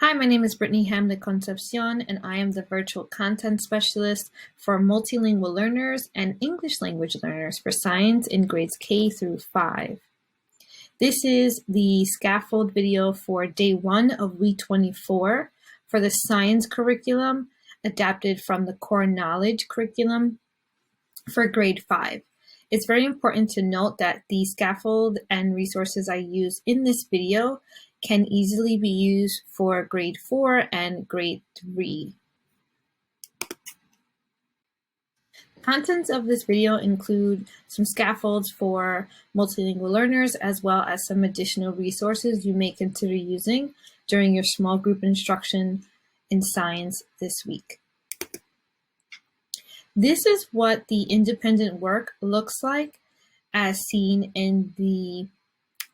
Hi, my name is Brittany Hamlet Concepcion, and I am the Virtual Content Specialist for Multilingual Learners and English Language Learners for Science in grades K through 5. This is the scaffold video for day 1 of week 24 for the science curriculum adapted from the core knowledge curriculum for grade 5. It's very important to note that the scaffold and resources I use in this video can easily be used for grade 4 and grade 3. Contents of this video include some scaffolds for multilingual learners, as well as some additional resources you may consider using during your small group instruction in science this week. This is what the independent work looks like as seen in the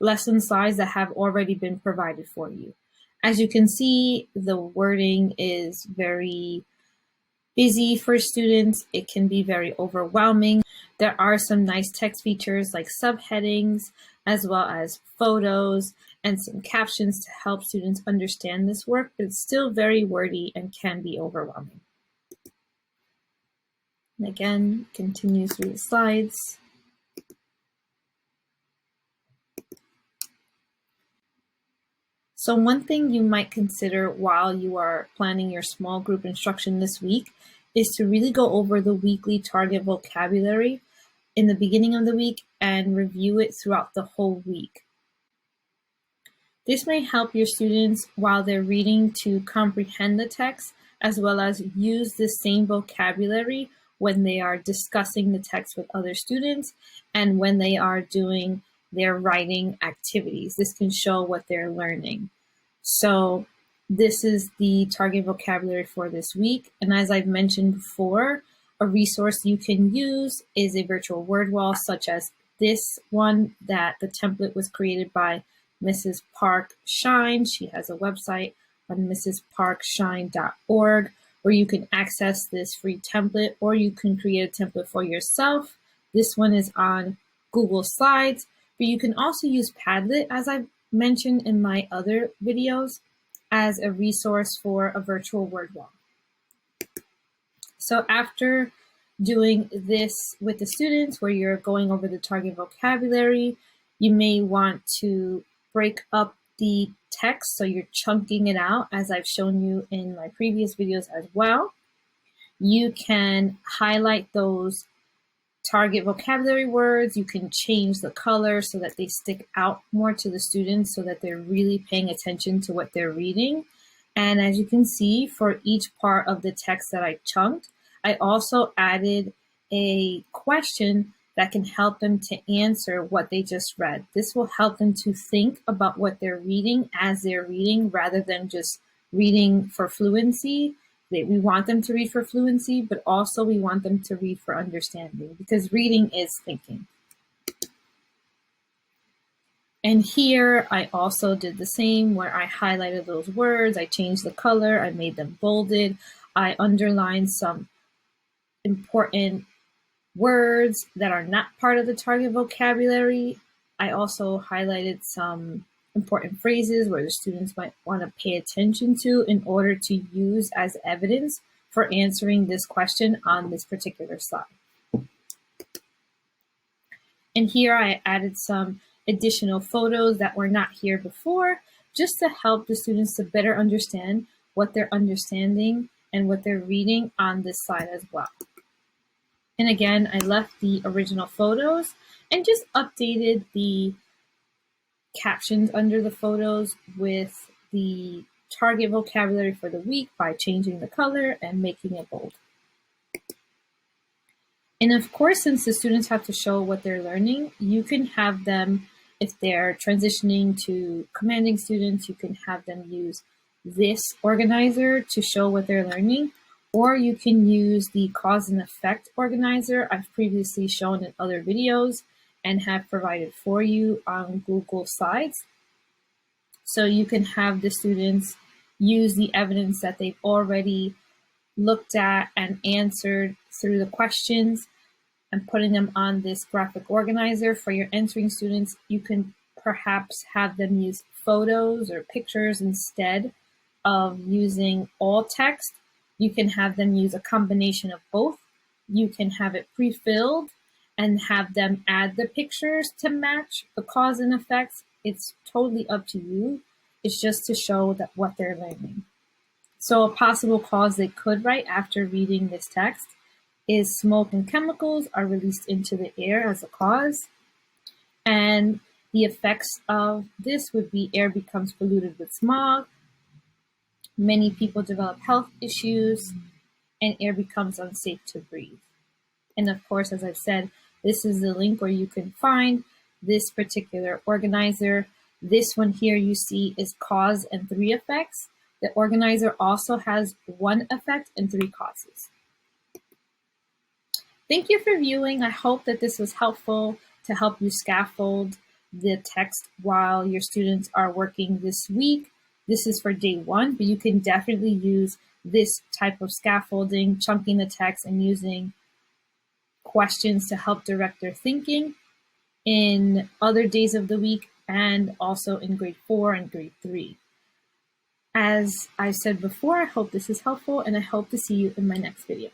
lesson slides that have already been provided for you. As you can see, the wording is very busy for students. It can be very overwhelming. There are some nice text features like subheadings, as well as photos and some captions to help students understand this work, but it's still very wordy and can be overwhelming. And again, continue through the slides. So one thing you might consider while you are planning your small group instruction this week is to really go over the weekly target vocabulary in the beginning of the week and review it throughout the whole week. This may help your students while they're reading to comprehend the text, as well as use the same vocabulary when they are discussing the text with other students and when they are doing their writing activities. This can show what they're learning. So this is the target vocabulary for this week. And as I've mentioned before, a resource you can use is a virtual word wall, such as this one that the template was created by Mrs. Park Shine. She has a website on mrsparkshine.org where you can access this free template, or you can create a template for yourself. This one is on Google Slides. But you can also use Padlet, as I've mentioned in my other videos, as a resource for a virtual word wall. So after doing this with the students, where you're going over the target vocabulary, you may want to break up the text, so you're chunking it out, as I've shown you in my previous videos as well. You can highlight those target vocabulary words. You can change the color so that they stick out more to the students, so that they're really paying attention to what they're reading. And as you can see, for each part of the text that I chunked, I also added a question that can help them to answer what they just read. This will help them to think about what they're reading as they're reading, rather than just reading for fluency. We want them to read for fluency, but also we want them to read for understanding, because reading is thinking. And here I also did the same, where I highlighted those words, I changed the color, I made them bolded, I underlined some important words that are not part of the target vocabulary. I also highlighted some important phrases where the students might want to pay attention to in order to use as evidence for answering this question on this particular slide. And here I added some additional photos that were not here before, just to help the students to better understand what they're understanding and what they're reading on this slide as well. And again, I left the original photos and just updated the captions under the photos with the target vocabulary for the week by changing the color and making it bold. And of course, since the students have to show what they're learning, you can have them, if they're transitioning to commanding students, you can have them use this organizer to show what they're learning, or you can use the cause and effect organizer I've previously shown in other videos and have provided for you on Google Slides. So you can have the students use the evidence that they've already looked at and answered through the questions and putting them on this graphic organizer. For your entering students, you can perhaps have them use photos or pictures instead of using all text. You can have them use a combination of both. You can have it pre-filled and have them add the pictures to match the cause and effects. It's totally up to you. It's just to show that what they're learning. So a possible cause they could write after reading this text is smoke and chemicals are released into the air as a cause. And the effects of this would be air becomes polluted with smog, many people develop health issues, and air becomes unsafe to breathe. And of course, as I've said, this is the link where you can find this particular organizer. This one here you see is cause and 3 effects. The organizer also has 1 effect and 3 causes. Thank you for viewing. I hope that this was helpful to help you scaffold the text while your students are working this week. This is for day 1, but you can definitely use this type of scaffolding, chunking the text and using questions to help direct their thinking in other days of the week and also in grade 4 and grade 3. As I said before, I hope this is helpful and I hope to see you in my next video.